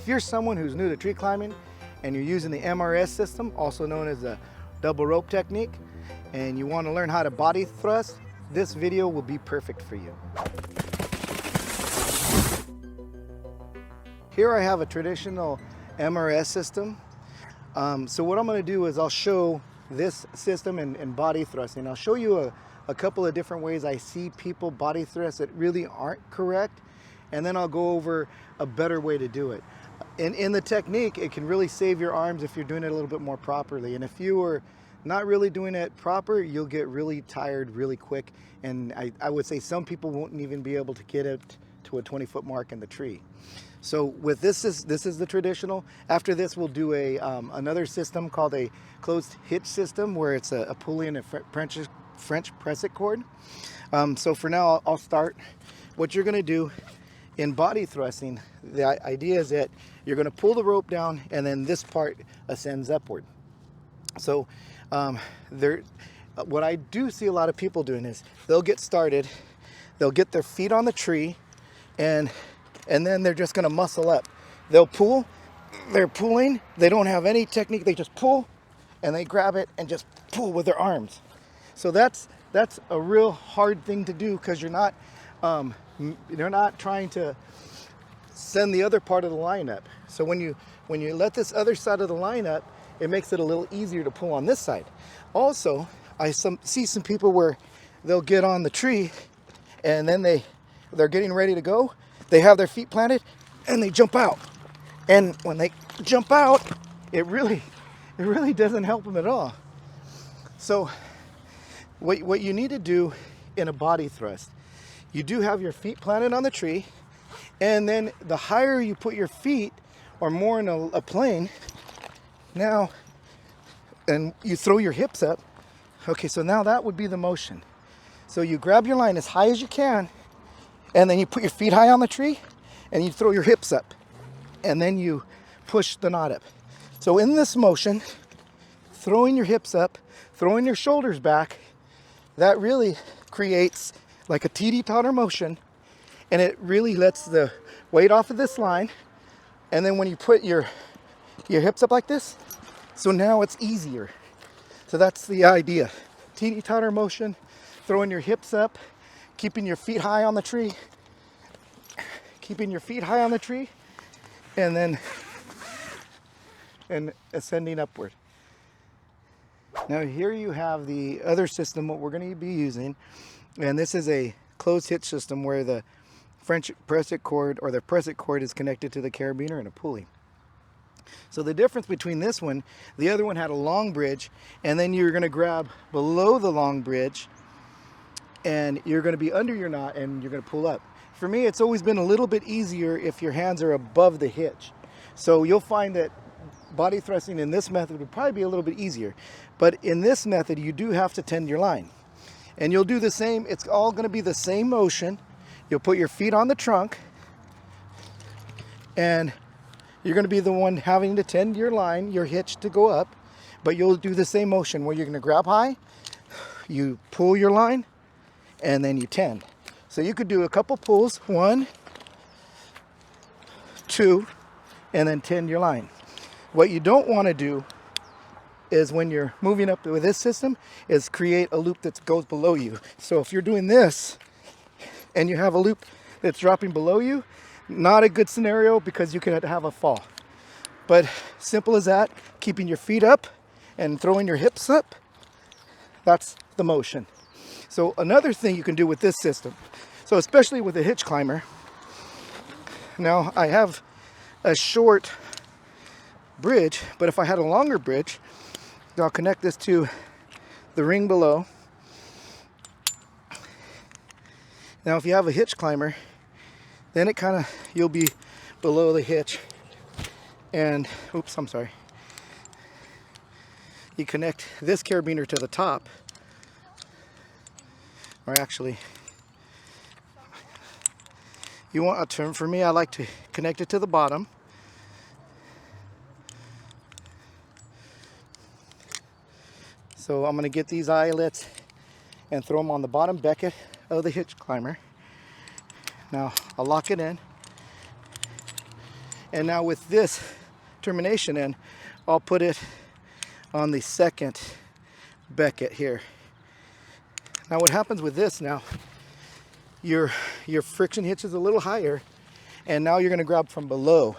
If you're someone who's new to tree climbing and you're using the MRS system, also known as the double rope technique, and you want to learn how to body thrust, this video will be perfect for you. Here I have a traditional MRS system. So what I'm going to do is I'll show this system and body thrusting. I'll show you a couple of different ways I see people body thrust that really aren't correct, and then I'll go over a better way to do it. In the technique, it can really save your arms if you're doing it a little bit more properly. And if you are not really doing it proper, you'll get really tired really quick. And I would say some people won't even be able to get it to a 20-foot mark in the tree. So with this is the traditional. After this, we'll do another system called a closed hitch system, where it's a pulley and a French press-it cord. So for now, I'll start. What you're going to do in body thrusting, the idea is that you're going to pull the rope down, and then this part ascends upward. So what I do see a lot of people doing is they'll get started, they'll get their feet on the tree, and then they're just going to muscle up. They'll pull, they're pulling, they don't have any technique, they just pull, and they grab it and just pull with their arms. So that's a real hard thing to do, because you're not trying to send the other part of the line up. So when you let this other side of the line up, it makes it a little easier to pull on this side. Also, I see some people where they'll get on the tree, and then they're getting ready to go. They have their feet planted and they jump out. And when they jump out, it really doesn't help them at all. So what you need to do in a body thrust, you do have your feet planted on the tree, and then the higher you put your feet, or more in a plane, now, and you throw your hips up. Okay, so now that would be the motion. So you grab your line as high as you can, and then you put your feet high on the tree, and you throw your hips up, and then you push the knot up. So in this motion, throwing your hips up, throwing your shoulders back, that really creates like a teeter-totter motion, and it really lets the weight off of this line. And then when you put your hips up like this, so now it's easier. So that's the idea. Teeter-totter motion, throwing your hips up, keeping your feet high on the tree, and then ascending upward. Now here you have the other system, what we're going to be using, and this is a closed hitch system where the French press-it cord, or the press-it cord, is connected to the carabiner and a pulley. So the difference between this one, the other one had a long bridge, and then you're going to grab below the long bridge, and you're going to be under your knot, and you're going to pull up. For me, it's always been a little bit easier if your hands are above the hitch. So you'll find that body thrusting in this method would probably be a little bit easier. But in this method, you do have to tend your line. And you'll do the same, it's all going to be the same motion. You'll put your feet on the trunk, and you're going to be the one having to tend your line, your hitch, to go up. But you'll do the same motion where you're going to grab high, you pull your line, and then you tend. So you could do a couple pulls, 1, 2, and then tend your line. What you don't want to do is, when you're moving up with this system, is create a loop that goes below you. So if you're doing this and you have a loop that's dropping below you, not a good scenario, because you could have a fall. But simple as that, keeping your feet up and throwing your hips up, that's the motion. So another thing you can do with this system, so especially with a hitch climber, now I have a short bridge, but if I had a longer bridge, I'll connect this to the ring below. Now if you have a hitch climber, then you'll be below the hitch, and oops, I'm sorry. You connect this carabiner to the top, or actually, you want a turn. For me, I like to connect it to the bottom. So I'm going to get these eyelets and throw them on the bottom becket of the hitch climber. Now I'll lock it in, And now with this termination end, I'll put it on the second becket here. Now what happens with this now, your friction hitch is a little higher, and now you're going to grab from below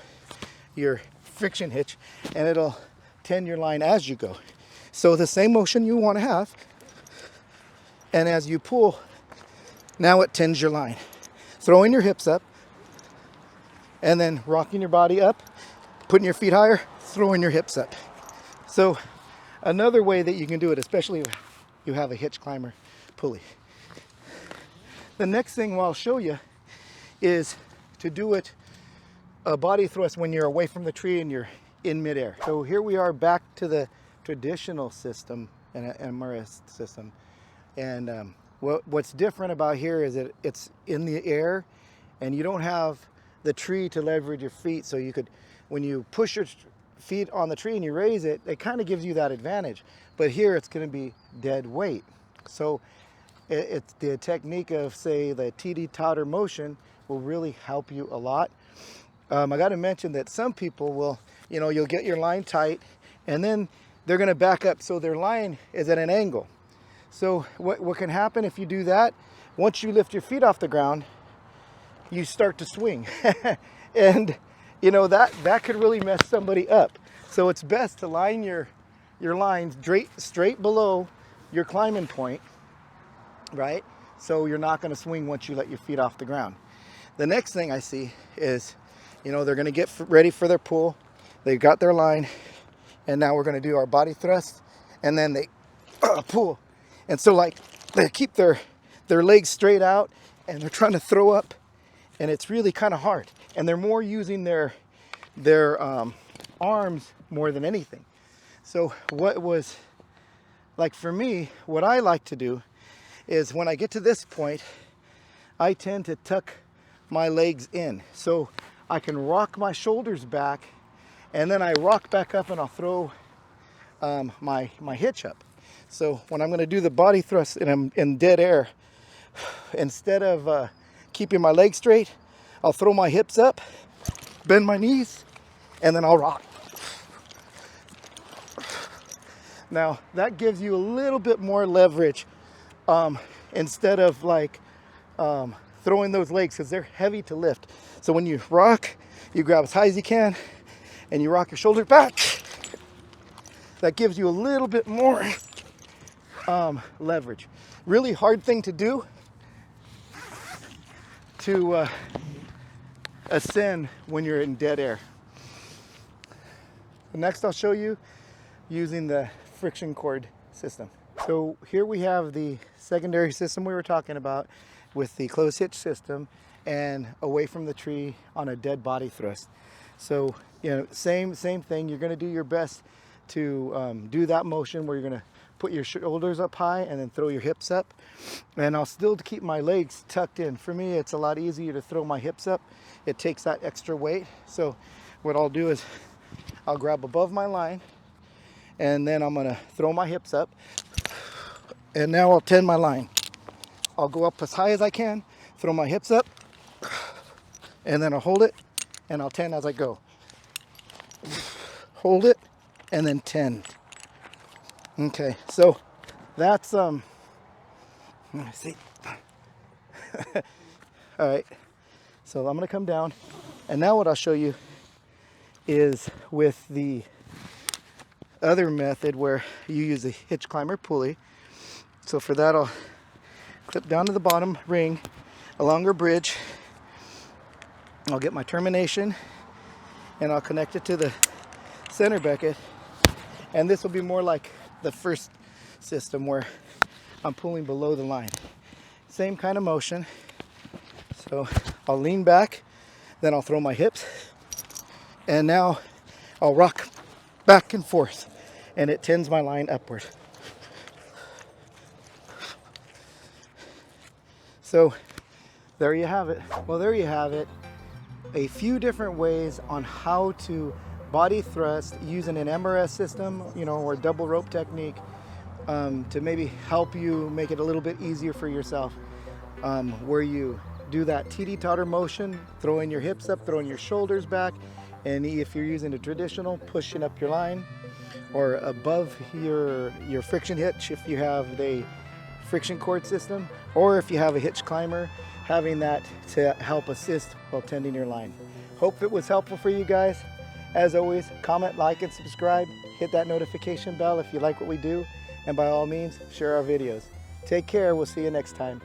your friction hitch, and it'll tend your line as you go. So the same motion you want to have, and as you pull, now it tends your line. Throwing your hips up, and then rocking your body up, putting your feet higher, throwing your hips up. So another way that you can do it, especially if you have a hitch climber pulley. The next thing I'll show you is to do it a body thrust when you're away from the tree and you're in midair. So here we are back to the traditional system, an MRS system. And what's different about here is that it's in the air and you don't have the tree to leverage your feet. So you could, when you push your feet on the tree and you raise it, it kind of gives you that advantage. But here it's going to be dead weight. So it's the technique of, say, the teeter-totter motion will really help you a lot. I got to mention that some people will, you'll get your line tight and then they're going to back up so their line is at an angle. So what can happen if you do that, once you lift your feet off the ground, you start to swing. And that could really mess somebody up. So it's best to line your line straight below your climbing point, right? So you're not going to swing once you let your feet off the ground. The next thing I see is, they're going to get ready for their pull. They've got their line, and now we're going to do our body thrust, and then they pull. And so like they keep their legs straight out and they're trying to throw up, and it's really kind of hard. And they're more using their arms more than anything. So what was like for me, what I like to do is when I get to this point, I tend to tuck my legs in so I can rock my shoulders back, and then I rock back up and I'll throw my hitch up. So when I'm going to do the body thrust and I'm in dead air, instead of keeping my legs straight, I'll throw my hips up, bend my knees, and then I'll rock. Now that gives you a little bit more leverage instead of like throwing those legs, because they're heavy to lift. So when you rock, you grab as high as you can and you rock your shoulder back. That gives you a little bit more leverage. Really hard thing to do to ascend when you're in dead air. Next I'll show you using the friction cord system. So here we have the secondary system we were talking about with the closed hitch system and away from the tree on a dead body thrust. So same thing. You're going to do your best to do that motion where you're going to put your shoulders up high and then throw your hips up. And I'll still keep my legs tucked in. For me, it's a lot easier to throw my hips up. It takes that extra weight. So what I'll do is I'll grab above my line, and then I'm going to throw my hips up. And now I'll tend my line. I'll go up as high as I can, throw my hips up, and then I'll hold it, and I'll tend as I go. Hold it, and then tend. Okay, so that's let me see. All right, so I'm gonna come down, and now what I'll show you is with the other method where you use a hitch climber pulley. So for that, I'll clip down to the bottom ring, a longer bridge. I'll get my termination, and I'll connect it to the center becket, and this will be more like the first system where I'm pulling below the line. Same kind of motion. So I'll lean back, then I'll throw my hips, and now I'll rock back and forth, and it tends my line upward. So there you have it. Well, there you have it. A few different ways on how to body thrust using an MRS system, or double rope technique, to maybe help you make it a little bit easier for yourself, where you do that teeter-totter motion, throwing your hips up, throwing your shoulders back, And if you're using a traditional, pushing up your line or above your friction hitch, if you have the friction cord system, or if you have a hitch climber, having that to help assist while tending your line. Hope it was helpful for you guys. As always, comment, like, and subscribe. Hit that notification bell if you like what we do. And by all means, share our videos. Take care. We'll see you next time.